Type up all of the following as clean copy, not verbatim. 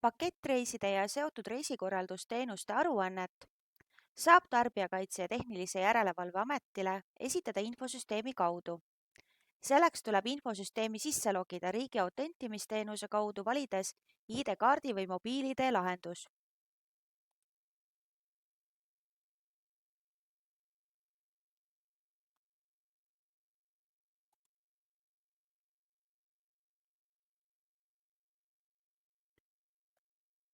Pakettreiside ja seotud reisikorraldusteenuste aruannet saab Tarbijakaitse ja Tehnilise Järelevalve Ametile esitada infosüsteemi kaudu. Selleks tuleb infosüsteemi sisse logida riigi autentimisteenuse kaudu, valides ID-kaardi või mobiil-ID lahendus.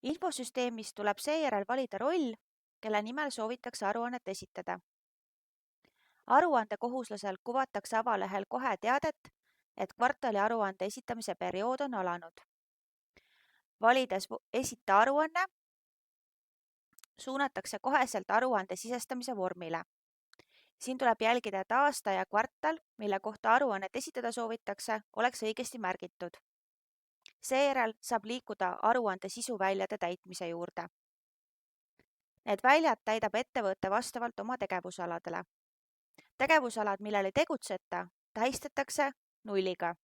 Infosüsteemis tuleb seejärel valida roll, kelle nimel soovitakse aruannet esitada. Aruandekohuslasel kuvatakse avalehel kohe teadet, et kvartali aruande esitamise periood on alanud. Valides esita aruanne, suunatakse koheselt aruande sisestamise vormile. Siin tuleb jälgida, et aasta ja kvartal, mille kohta aruannet esitada soovitakse, oleks õigesti märgitud. Seejärel saab liikuda aruande sisuväljade täitmise juurde. Need väljad täidab ettevõte vastavalt oma tegevusaladele. Tegevusalad, millel ei tegutseta, tähistatakse nulliga.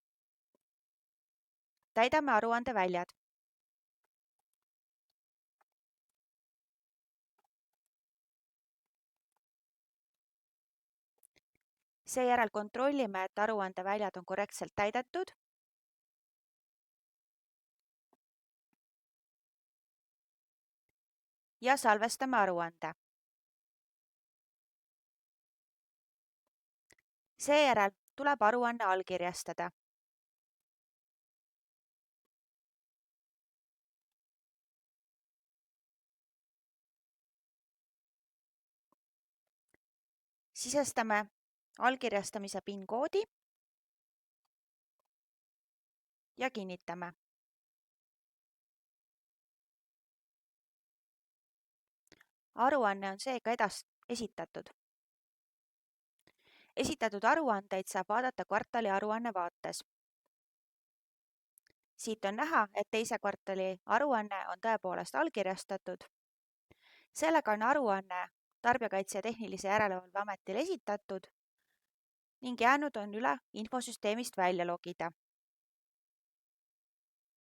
Täidame aruande väljad. Seejärel kontrollime, et aruande väljad on korrektselt täidetud. Ja salvestame aruande. Seejärel tuleb aruanne allkirjastada. Sisestame allkirjastamise PIN-koodi ja kinnitame. Aruanne on seega esitatud. Esitatud aruandeid saab vaadata kvartali aruanne vaates. Siit on näha, et teise kvartali aruanne on tõepoolest allkirjastatud. Sellega on aruanne Tarbijakaitse ja Tehnilise Järelevalve Ametile esitatud ning jäänud on üle infosüsteemist välja logida.